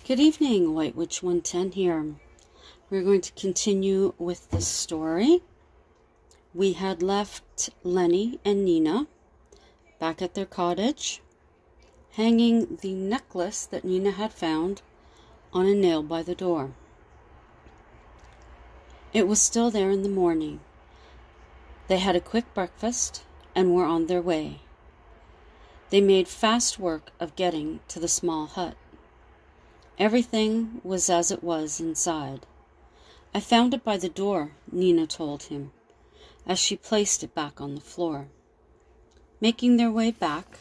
Good evening, White Witch 110 here. We're going to continue with the story. We had left Lenny and Nina back at their cottage, hanging the necklace that Nina had found on a nail by the door. It was still there in the morning. They had a quick breakfast and were on their way. They made fast work of getting to the small hut. Everything was as it was inside. I found it by the door, Nina told him, as she placed it back on the floor. Making their way back,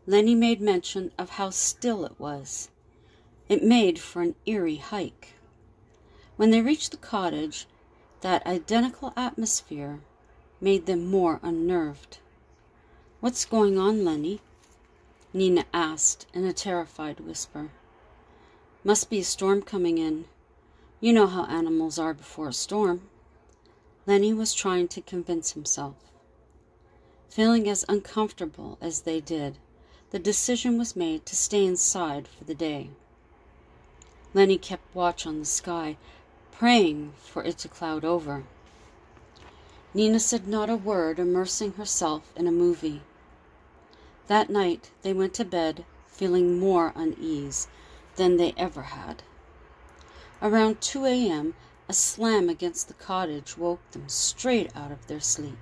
Lenny made mention of how still it was. It made for an eerie hike. When they reached the cottage, that identical atmosphere made them more unnerved. "What's going on, Lenny?" Nina asked in a terrified whisper. "Must be a storm coming in. You know how animals are before a storm." Lenny was trying to convince himself. Feeling as uncomfortable as they did, the decision was made to stay inside for the day. Lenny kept watch on the sky, praying for it to cloud over. Nina said not a word, immersing herself in a movie. That night they went to bed feeling more unease than they ever had. Around 2 a.m., a slam against the cottage woke them straight out of their sleep.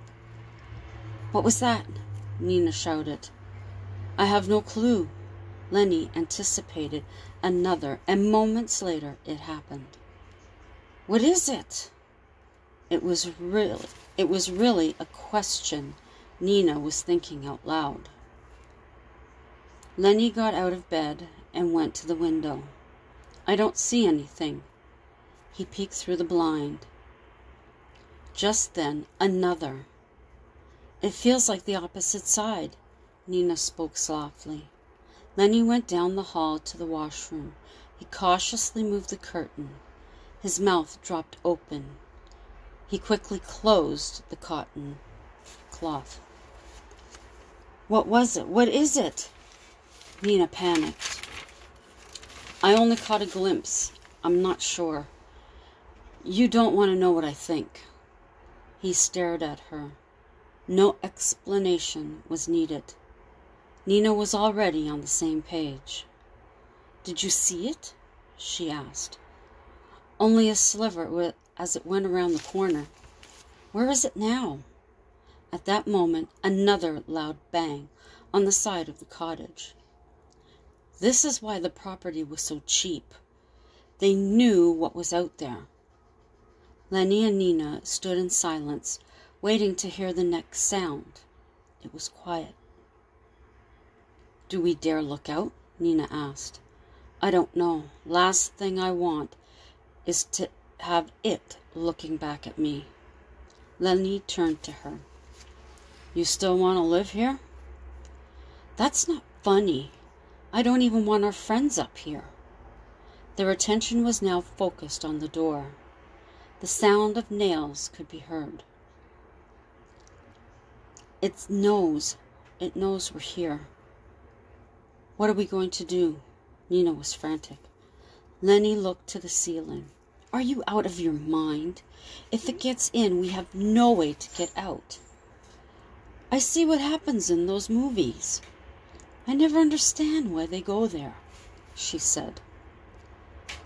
"What was that?" Nina shouted. "I have no clue." Lenny anticipated another, and moments later it happened. "What is it?" It was really a question Nina was thinking out loud. Lenny got out of bed and went to the window. "I don't see anything." He peeked through the blind. Just then, another. "It feels like the opposite side," Nina spoke softly. Lenny went down the hall to the washroom. He cautiously moved the curtain. His mouth dropped open. He quickly closed the cotton cloth. "What was it? What is it?" Nina panicked. "I only caught a glimpse. I'm not sure. You don't want to know what I think." He stared at her. No explanation was needed. Nina was already on the same page. "Did you see it?" she asked. "Only a sliver as it went around the corner." "Where is it now?" At that moment, another loud bang on the side of the cottage. This is why the property was so cheap. They knew what was out there. Lenny and Nina stood in silence, waiting to hear the next sound. It was quiet. "Do we dare look out?" Nina asked. "I don't know. Last thing I want is to have it looking back at me." Lenny turned to her. "You still want to live here?" "That's not funny. I don't even want our friends up here." Their attention was now focused on the door. The sound of nails could be heard. It knows we're here." "What are we going to do?" Nina was frantic. Lenny looked to the ceiling. "Are you out of your mind? If it gets in, we have no way to get out." "I see what happens in those movies. I never understand why they go there," she said.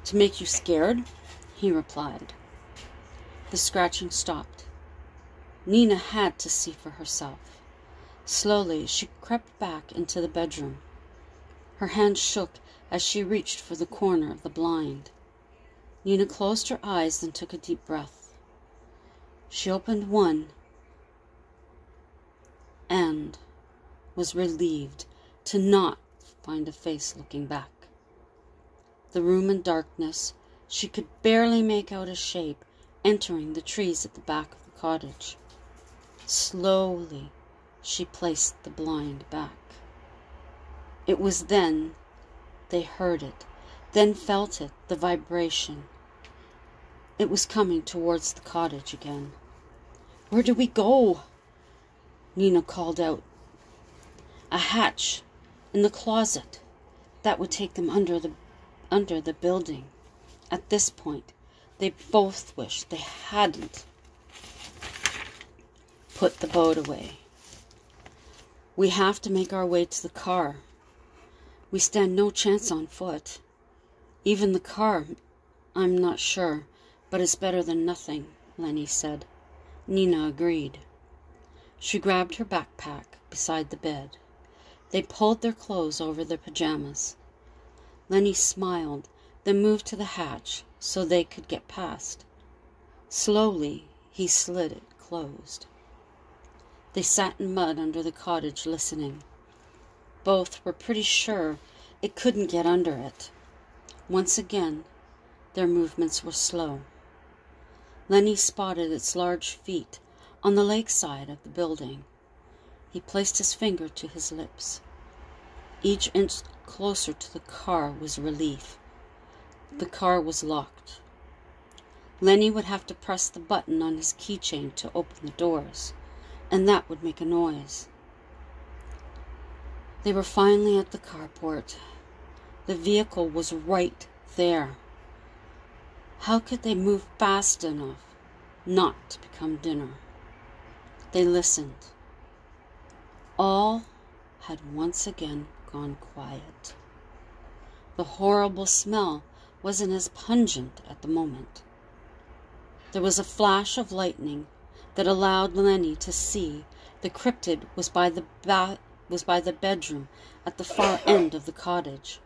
"To make you scared?" he replied. The scratching stopped. Nina had to see for herself. Slowly, she crept back into the bedroom. Her hand shook as she reached for the corner of the blind. Nina closed her eyes and took a deep breath. She opened one and was relieved to not find a face looking back. The room in darkness, she could barely make out a shape entering the trees at the back of the cottage. Slowly, she placed the blind back. It was then they heard it, then felt it, the vibration. It was coming towards the cottage again. "Where do we go?" Nina called out. "A hatch in the closet. That would take them under the under the building. At this point, they both wished they hadn't put the boat away. We have to make our way to the car. We stand no chance on foot. Even the car, I'm not sure, but it's better than nothing, Lenny said. Nina agreed. She grabbed her backpack beside the bed. They pulled their clothes over their pajamas. Lenny smiled, then moved to the hatch so they could get past. Slowly, he slid it closed. They sat in mud under the cottage listening. Both were pretty sure it couldn't get under it. Once again, their movements were slow. Lenny spotted its large feet on the lakeside of the building. He placed his finger to his lips. Each inch closer to the car was relief. The car was locked. Lenny would have to press the button on his keychain to open the doors, and that would make a noise. They were finally at the carport. The vehicle was right there. How could they move fast enough not to become dinner? They listened. All had once again gone quiet. The horrible smell wasn't as pungent at the moment. There was a flash of lightning that allowed Lenny to see the cryptid was by the bedroom at the far end of the cottage.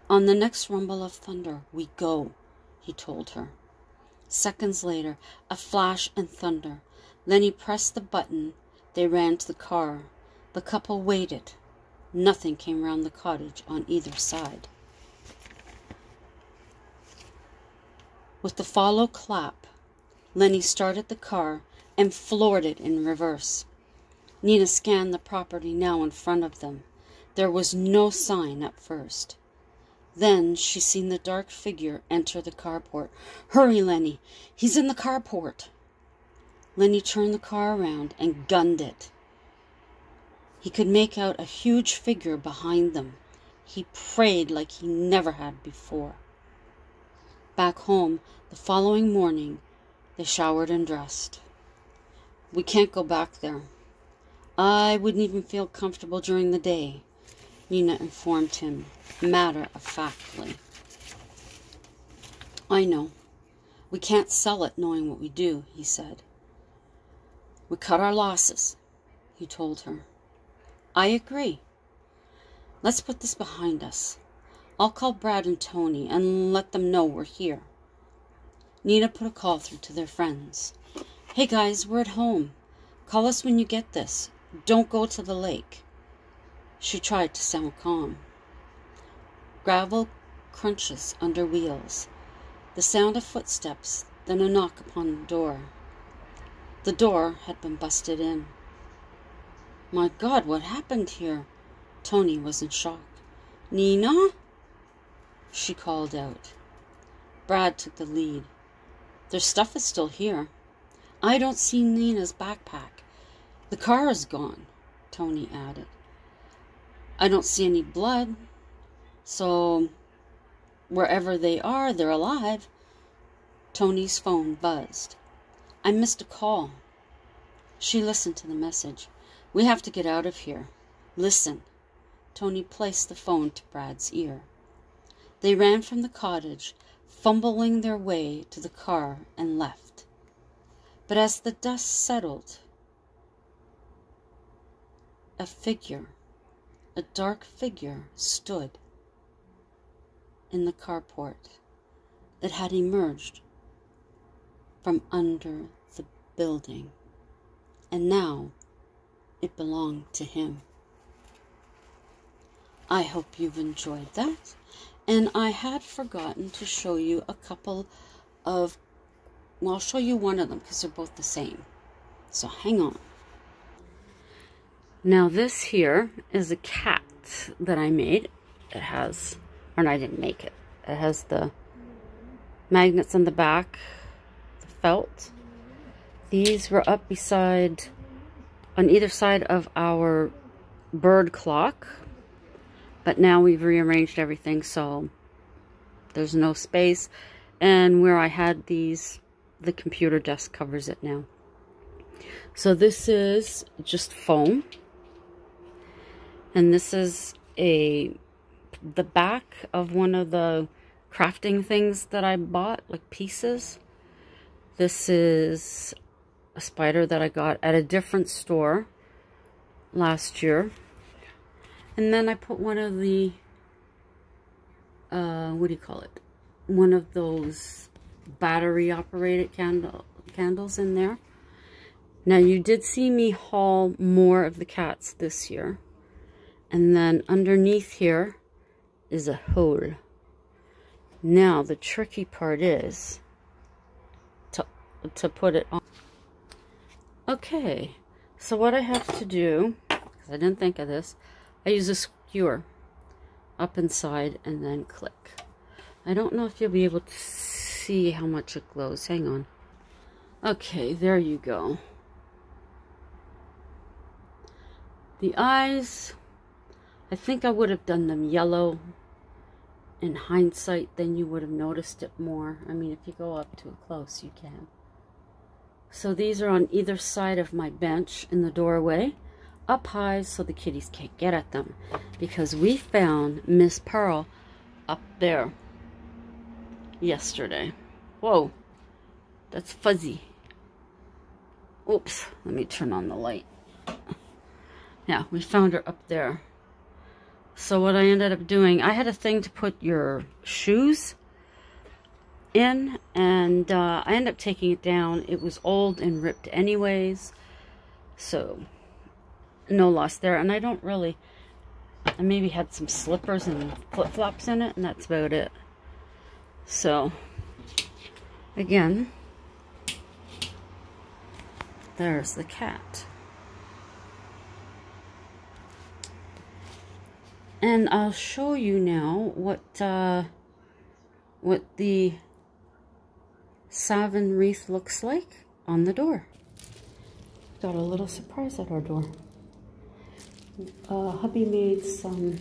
On the next rumble of thunder, we go, he told her. Seconds later, a flash and thunder. Lenny pressed the button. They ran to the car. The couple waited. Nothing came round the cottage on either side. With the follow clap, Lenny started the car and floored it in reverse. Nina scanned the property now in front of them. There was no sign at first. Then she seen the dark figure enter the carport. Hurry, Lenny! He's in the carport! Lenny turned the car around and gunned it. He could make out a huge figure behind them. He prayed like he never had before. Back home, the following morning, they showered and dressed. We can't go back there. I wouldn't even feel comfortable during the day, Nina informed him, matter-of-factly. I know. We can't sell it knowing what we do, he said. We cut our losses, he told her. I agree. Let's put this behind us. I'll call Brad and Tony and let them know we're here. Nina put a call through to their friends. Hey guys, we're at home. Call us when you get this. Don't go to the lake. She tried to sound calm. Gravel crunches under wheels. The sound of footsteps, then a knock upon the door. The door had been busted in. My God, what happened here? Tony was in shock. Nina? She called out. Brad took the lead. Their stuff is still here. I don't see Nina's backpack. The car is gone, Tony added. I don't see any blood. So, wherever they are, they're alive. Tony's phone buzzed. I missed a call. She listened to the message. We have to get out of here. Listen. Tony placed the phone to Brad's ear. They ran from the cottage, fumbling their way to the car, and left. But as the dust settled, a dark figure stood in the carport. It had emerged from under the building, and now it belonged to him. I hope you've enjoyed that, and I had forgotten to show you a couple of, well, I'll show you one of them because they're both the same. So hang on. Now this here is a cat that I made. It has, or no, I didn't make it. It has the magnets on the back, the felt. These were up beside, on either side of our bird clock. But now we've rearranged everything, so There's no space. And where I had these, the computer desk covers it now. So this is just foam. And this is the back of one of the crafting things that I bought, like pieces. This is a spider that I got at a different store last year. And then I put one of the, what do you call it? One of those battery operated candles in there. Now you did see me haul more of the cats this year. And then underneath here is a hole. Now the tricky part is to put it on. Okay, so what I have to do, because I didn't think of this, I use a skewer up inside and then click. I don't know if you'll be able to see how much it glows. Hang on. Okay, there you go. The eyes, I think I would have done them yellow. In hindsight, then you would have noticed it more. I mean, if you go up to it close, you can. So these are on either side of my bench in the doorway, up high so the kitties can't get at them. Because we found Miss Pearl up there yesterday. Whoa, that's fuzzy. Oops, let me turn on the light. Yeah, we found her up there. So what I ended up doing, I had a thing to put your shoes in, and I ended up taking it down. It was old and ripped anyways, so no loss there. And I don't really, I maybe had some slippers and flip-flops in it, and that's about it. So again, there's the cat. And I'll show you now what the Savin wreath looks like on the door. Got a little surprise at our door. Hubby made some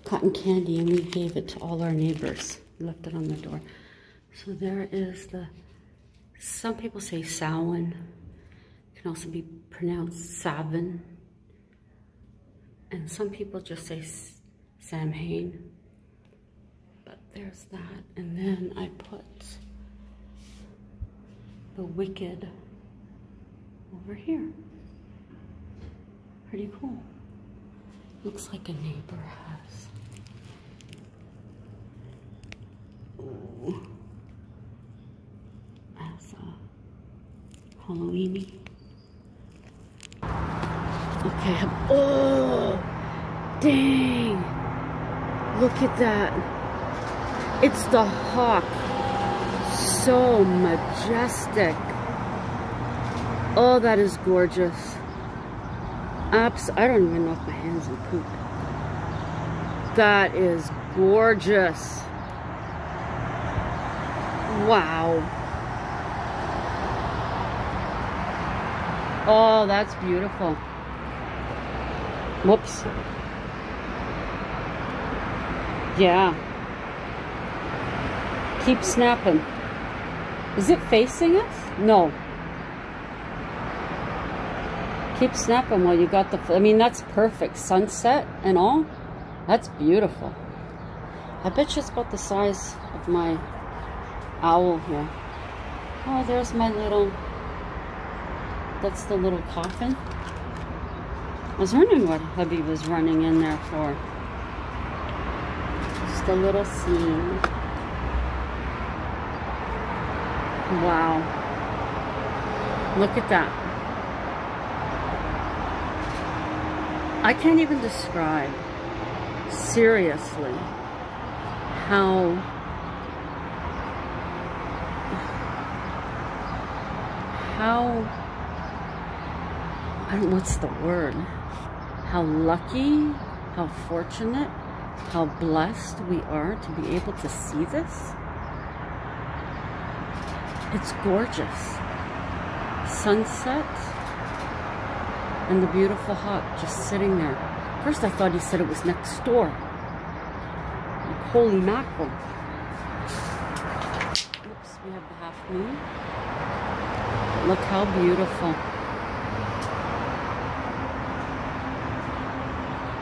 cotton candy and we gave it to all our neighbors. Left it on the door. So there is the, some people say Samhain. It can also be pronounced Savin. And some people just say Samhain. But there's that. And then I put the wicked over here. Pretty cool. Looks like a neighbor has. Ooh. As a Halloweeny. Okay, oh, dang. Look at that. It's the hawk. So majestic. Oh, that is gorgeous. I don't even know if my hands will poop. That is gorgeous. Wow. Oh, that's beautiful. Whoops. Yeah. Keep snapping. Is it facing us? No. Keep snapping while you got the... I mean, that's perfect. Sunset and all. That's beautiful. I bet you it's about the size of my owl here. Oh, there's my little... That's the little coffin. I was wondering what hubby was running in there for. Just a little scene. Wow. Look at that. I can't even describe, seriously, how I don't know what's the word, how lucky, how fortunate, how blessed we are to be able to see this. It's gorgeous. Sunset and the beautiful hawk just sitting there. First I thought he said it was next door. Like, holy mackerel. We have the half moon. But look how beautiful.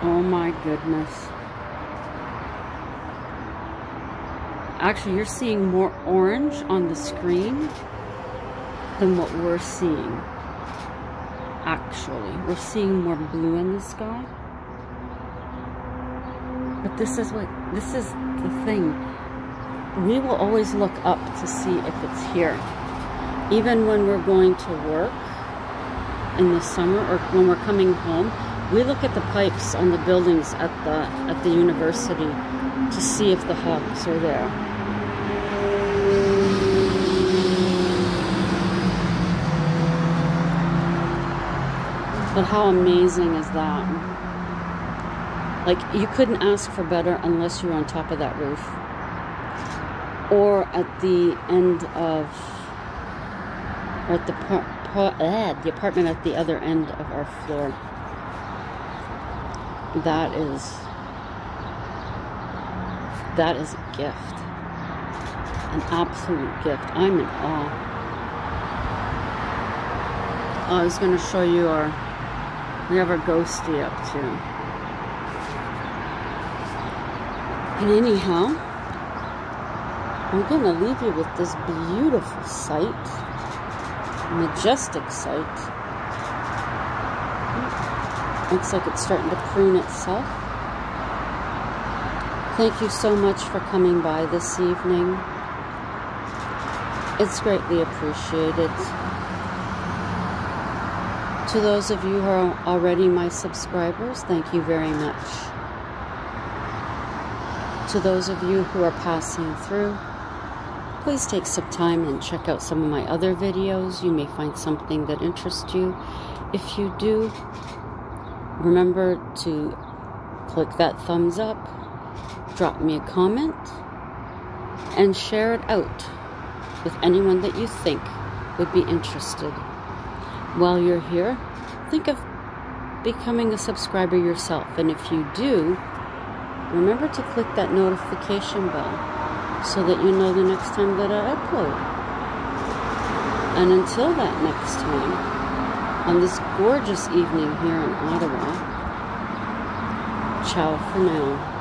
Oh my goodness. Actually, you're seeing more orange on the screen than what we're seeing. Actually, we're seeing more blue in the sky. But this is the thing. We will always look up to see if it's here. Even when we're going to work in the summer or when we're coming home, we look at the pipes on the buildings at the university to see if the hawks are there. But how amazing is that? Like, you couldn't ask for better unless you were on top of that roof. Or at the end of, or at the apartment at the other end of our floor. That is a gift. An absolute gift. I'm in awe. I was going to show you we have our ghosty up too. And anyhow, I'm going to leave you with this beautiful sight. Majestic sight. Looks like it's starting to prune itself. Thank you so much for coming by this evening. It's greatly appreciated. To those of you who are already my subscribers, thank you very much. To those of you who are passing through, please take some time and check out some of my other videos. You may find something that interests you. If you do, remember to click that thumbs up, drop me a comment, and share it out with anyone that you think would be interested. While you're here, think of becoming a subscriber yourself. And if you do, remember to click that notification bell so that you know the next time that I upload. And until that next time, on this gorgeous evening here in Ottawa, ciao for now.